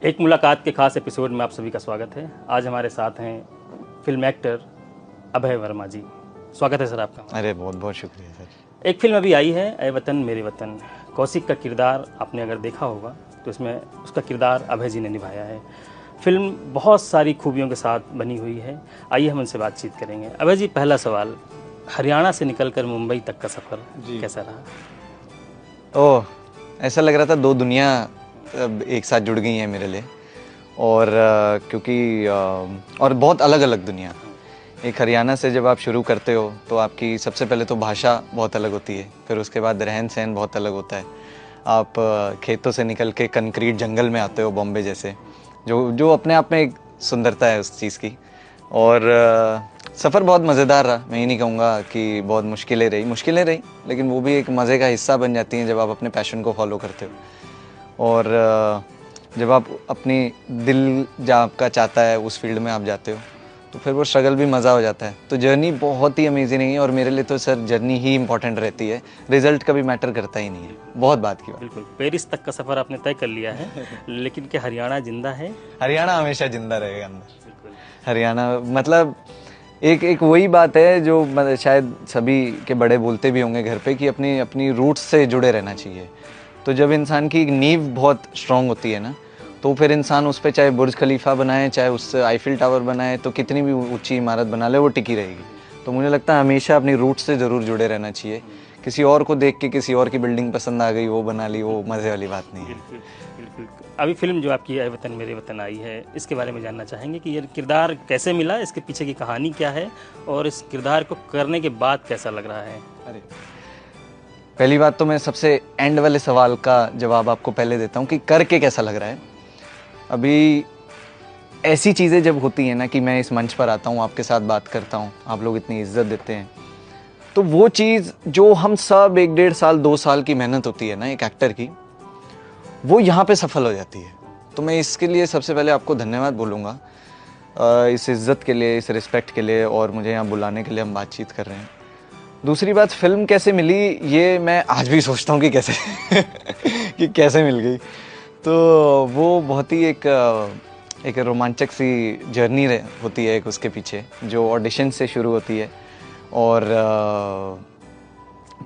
एक मुलाकात के खास एपिसोड में आप सभी का स्वागत है। आज हमारे साथ हैं फिल्म एक्टर अभय वर्मा जी। स्वागत है सर आपका। अरे बहुत बहुत शुक्रिया सर। एक फिल्म अभी आई है, ए वतन मेरे वतन। कौशिक का किरदार आपने अगर देखा होगा तो इसमें उसका किरदार अभय जी ने निभाया है। फिल्म बहुत सारी खूबियों के साथ बनी हुई है। आइए हम उनसे बातचीत करेंगे। अभय जी, पहला सवाल, हरियाणा से निकलकर मुंबई तक का सफ़र कैसा रहा? ओह, ऐसा लग रहा था दो दुनिया एक साथ जुड़ गई हैं मेरे लिए। और क्योंकि और बहुत अलग अलग दुनिया। एक हरियाणा से जब आप शुरू करते हो तो आपकी सबसे पहले तो भाषा बहुत अलग होती है, फिर उसके बाद रहन सहन बहुत अलग होता है। आप खेतों से निकल के कंक्रीट जंगल में आते हो, बॉम्बे जैसे, जो अपने आप में एक सुंदरता है उस चीज़ की। और सफ़र बहुत मज़ेदार रहा। मैं ये नहीं कहूँगा कि बहुत मुश्किलें रही, लेकिन वो भी एक मज़े का हिस्सा बन जाती हैं जब आप अपने पैशन को फॉलो करते हो। और जब आप अपनी दिल जहाँ आपका चाहता है उस फील्ड में आप जाते हो तो फिर वो स्ट्रगल भी मज़ा हो जाता है। तो जर्नी बहुत ही अमेजिंग है और मेरे लिए तो सर जर्नी ही इंपॉर्टेंट रहती है, रिजल्ट कभी मैटर करता ही नहीं है। बहुत बात की बात। बिल्कुल, पेरिस तक का सफ़र आपने तय कर लिया है, लेकिन क्या हरियाणा जिंदा है? हरियाणा हमेशा जिंदा रहेगा अंदर। हरियाणा मतलब एक वही बात है जो शायद सभी के बड़े बोलते भी होंगे घर पे कि अपनी अपनी रूट्स से जुड़े रहना चाहिए। तो जब इंसान की नींव बहुत स्ट्रांग होती है ना, तो फिर इंसान उस पर चाहे बुर्ज खलीफा बनाए, चाहे उससे आईफिल टावर बनाए, तो कितनी भी ऊंची इमारत बना ले वो टिकी रहेगी। तो मुझे लगता है हमेशा अपनी रूट्स से ज़रूर जुड़े रहना चाहिए। किसी और को देख के किसी और की बिल्डिंग पसंद आ गई, वो बना ली, वो मज़े वाली बात नहीं है। बिल्कुल बिल्कुल। अभी फिल्म जो आपकी ए वतन मेरे वतन आई है, इसके बारे में जानना चाहेंगे कि ये किरदार कैसे मिला, इसके पीछे की कहानी क्या है और इस किरदार को करने के बाद कैसा लग रहा है? अरे, पहली बात तो मैं सबसे एंड वाले सवाल का जवाब आपको पहले देता हूँ कि करके कैसा लग रहा है। अभी ऐसी चीज़ें जब होती हैं ना कि मैं इस मंच पर आता हूँ, आपके साथ बात करता हूँ, आप लोग इतनी इज्जत देते हैं, तो वो चीज़ जो हम सब 1-1.5 साल 2 साल की मेहनत होती है ना एक एक्टर की, वो यहाँ पे सफल हो जाती है। तो मैं इसके लिए सबसे पहले आपको धन्यवाद बोलूँगा, इस इज़्ज़त के लिए, इस रिस्पेक्ट के लिए, और मुझे यहाँ बुलाने के लिए हम बातचीत कर रहे हैं। दूसरी बात, फिल्म कैसे मिली ये मैं आज भी सोचता हूँ कि कैसे कि कैसे मिल गई। तो वो बहुत ही एक रोमांचक सी जर्नी होती है एक उसके पीछे, जो ऑडिशन से शुरू होती है। और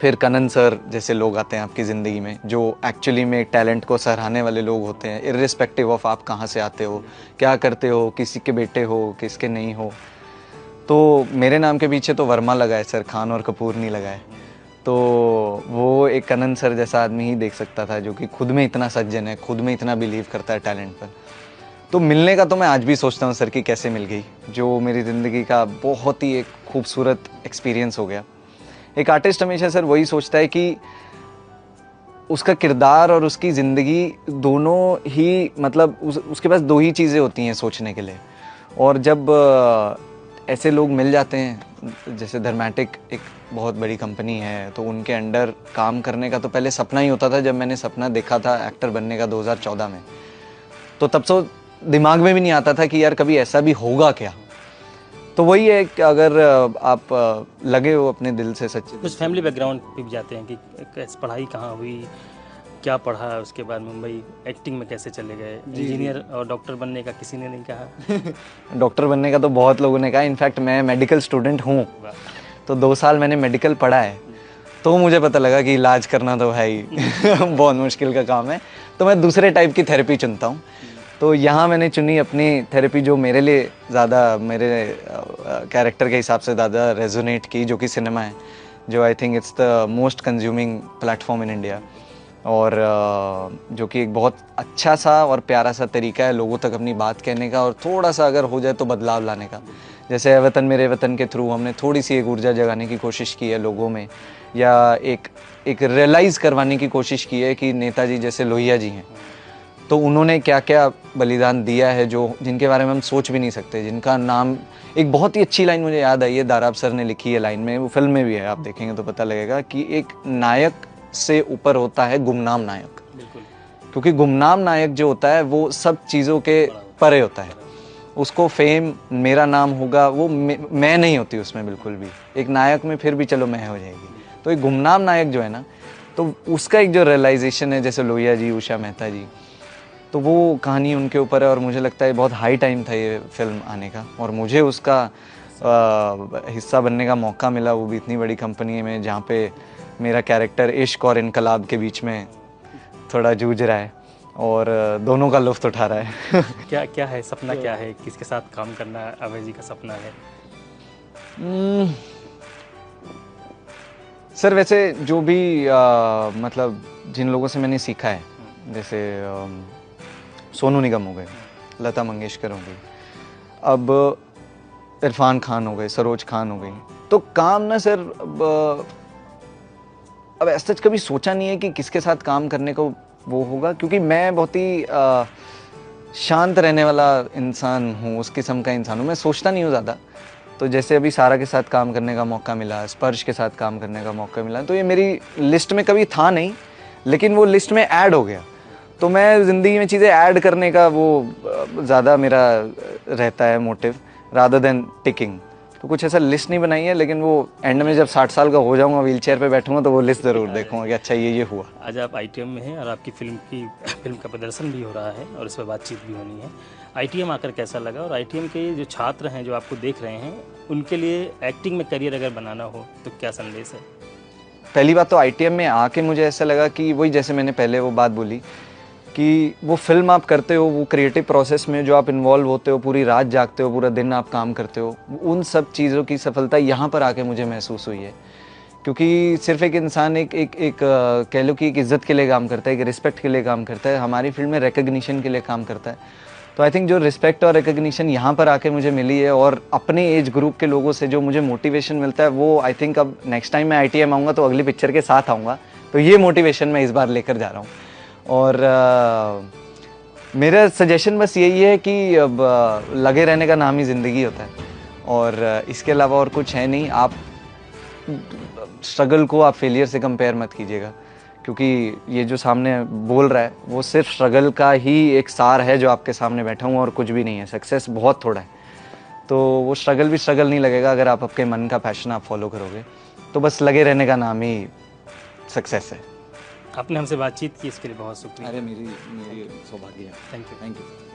फिर कनन सर जैसे लोग आते हैं आपकी ज़िंदगी में, जो एक्चुअली में टैलेंट को सराहने वाले लोग होते हैं, इर्रिस्पेक्टिव ऑफ आप कहाँ से आते हो, क्या करते हो, किसी के बेटे हो, किसके नहीं हो। तो मेरे नाम के पीछे तो वर्मा लगा है सर, खान और कपूर नहीं लगा है। तो वो एक कनन सर जैसा आदमी ही देख सकता था, जो कि खुद में इतना सज्जन है, खुद में इतना बिलीव करता है टैलेंट पर। तो मिलने का तो मैं आज भी सोचता हूँ सर कि कैसे मिल गई, जो मेरी ज़िंदगी का बहुत ही एक खूबसूरत एक्सपीरियंस हो गया। एक आर्टिस्ट हमेशा सर वही सोचता है कि उसका किरदार और उसकी ज़िंदगी दोनों ही, मतलब उसके पास दो ही चीज़ें होती हैं सोचने के लिए। और जब ऐसे लोग मिल जाते हैं, जैसे धर्मेटिक एक बहुत बड़ी कंपनी है, तो उनके अंडर काम करने का तो पहले सपना ही होता था। जब मैंने सपना देखा था एक्टर बनने का 2014 में, तो तब से दिमाग में भी नहीं आता था कि यार कभी ऐसा भी होगा क्या। तो वही है कि अगर आप लगे हो अपने दिल से सच्चे, कुछ फैमिली बैकग्राउंड पे भी जाते हैं कि कैसे पढ़ाई कहाँ हुई, क्या पढ़ा, उसके बाद मुंबई एक्टिंग में कैसे चले गए? इंजीनियर और डॉक्टर बनने का किसी ने नहीं कहा? डॉक्टर बनने का तो बहुत लोगों ने कहा। इनफैक्ट मैं मेडिकल स्टूडेंट हूँ, तो 2 साल मैंने मेडिकल पढ़ा है। तो मुझे पता लगा कि इलाज करना तो है ही बहुत मुश्किल का काम है। तो मैं दूसरे टाइप की थेरेपी चुनता हूँ। तो यहाँ मैंने चुनी अपनी थेरेपी जो मेरे लिए ज़्यादा, मेरे कैरेक्टर के हिसाब से ज़्यादा रेजोनेट की, जो कि सिनेमा है, जो I think it's the most consuming platform in India. और जो कि एक बहुत अच्छा सा और प्यारा सा तरीका है लोगों तक अपनी बात कहने का, और थोड़ा सा अगर हो जाए तो बदलाव लाने का। जैसे ए वतन मेरे वतन के थ्रू हमने थोड़ी सी एक ऊर्जा जगाने की कोशिश की है लोगों में, या एक रियलाइज़ करवाने की कोशिश की है कि नेताजी जैसे लोहिया जी हैं, तो उन्होंने क्या क्या बलिदान दिया है, जो जिनके बारे में हम सोच भी नहीं सकते, जिनका नाम, एक बहुत ही अच्छी लाइन मुझे याद आई है, दाराब सर ने लिखी है लाइन में, वो फिल्म में भी है, आप देखेंगे तो पता लगेगा कि एक नायक से ऊपर होता है गुमनाम नायक। बिल्कुल। क्योंकि गुमनाम नायक जो होता है वो सब चीज़ों के परे होता है। उसको फेम, मेरा नाम होगा, वो मैं नहीं होती उसमें बिल्कुल भी। एक नायक में फिर भी चलो मैं हो जाएगी। तो एक गुमनाम नायक जो है ना, तो उसका एक जो रियलाइजेशन है, जैसे लोहिया जी, उषा मेहता जी, तो वो कहानी उनके ऊपर है और मुझे लगता है बहुत हाई टाइम था ये फिल्म आने का, और मुझे उसका हिस्सा बनने का मौका मिला, वो भी इतनी बड़ी कंपनी में जहाँ पे मेरा कैरेक्टर इश्क और इनकलाब के बीच में थोड़ा जूझ रहा है और दोनों का लुत्फ़ उठा रहा है। क्या क्या है सपना, क्या है, किसके साथ काम करना अभय जी का सपना है? सर वैसे जो भी मतलब जिन लोगों से मैंने सीखा है, जैसे सोनू निगम हो गए, लता मंगेशकर हो गई, अब इरफान खान हो गए, सरोज खान हो गई, तो काम ना सर अब ऐसा कभी सोचा नहीं है कि किसके साथ काम करने को वो होगा, क्योंकि मैं बहुत ही शांत रहने वाला इंसान हूँ, उस किस्म का इंसान हूँ, मैं सोचता नहीं हूँ ज़्यादा। तो जैसे अभी सारा के साथ काम करने का मौका मिला, स्पर्श के साथ काम करने का मौका मिला, तो ये मेरी लिस्ट में कभी था नहीं, लेकिन वो लिस्ट में ऐड हो गया। तो मैं ज़िंदगी में चीज़ें ऐड करने का वो ज़्यादा मेरा रहता है मोटिव, रादर देन टिकिंग। तो कुछ ऐसा लिस्ट नहीं बनाई है, लेकिन वो एंड में जब 60 साल का हो जाऊंगा, व्हील चेयर पर बैठूंगा, तो वो लिस्ट ज़रूर देखूंगा कि अच्छा ये हुआ। आज आप आईटीएम में हैं और आपकी फिल्म का प्रदर्शन भी हो रहा है और इस पर बातचीत भी होनी है। आईटीएम आकर कैसा लगा, और आईटीएम के जो छात्र हैं जो आपको देख रहे हैं, उनके लिए एक्टिंग में करियर अगर बनाना हो तो क्या संदेश है? पहली बात तो आईटीएम में आके मुझे ऐसा लगा कि वही, जैसे मैंने पहले वो बात बोली कि वो फिल्म आप करते हो, वो क्रिएटिव प्रोसेस में जो आप इन्वॉल्व होते हो, पूरी रात जागते हो, पूरा दिन आप काम करते हो, उन सब चीज़ों की सफलता यहाँ पर आके मुझे महसूस हुई है। क्योंकि सिर्फ एक इंसान एक कह लो कि एक इज़्ज़त के लिए काम करता है, एक रिस्पेक्ट के लिए काम करता है, हमारी फील्ड में रिकग्निशन के लिए काम करता है। तो आई थिंक जो रिस्पेक्ट और रिकग्निशन यहाँ पर आके मुझे मिली है, और अपने एज ग्रुप के लोगों से जो मुझे मोटिवेशन मिलता है, वो आई थिंक अब नेक्स्ट टाइम मैं आईटीएम आऊँगा तो अगली पिक्चर के साथ आऊँगा, तो ये मोटिवेशन मैं इस बार लेकर जा रहा हूँ। और मेरा सजेशन बस यही है कि अब लगे रहने का नाम ही ज़िंदगी होता है, और इसके अलावा और कुछ है नहीं। आप स्ट्रगल को आप फेलियर से कंपेयर मत कीजिएगा, क्योंकि ये जो सामने बोल रहा है वो सिर्फ स्ट्रगल का ही एक सार है जो आपके सामने बैठा हूँ, और कुछ भी नहीं है। सक्सेस बहुत थोड़ा है, तो वो स्ट्रगल भी स्ट्रगल नहीं लगेगा अगर आप आपके मन का पैशन आप फॉलो करोगे। तो बस लगे रहने का नाम ही सक्सेस है। आपने हमसे बातचीत की, इसके लिए बहुत शुक्रिया। अरे मेरी सौभाग्य है। Thank you.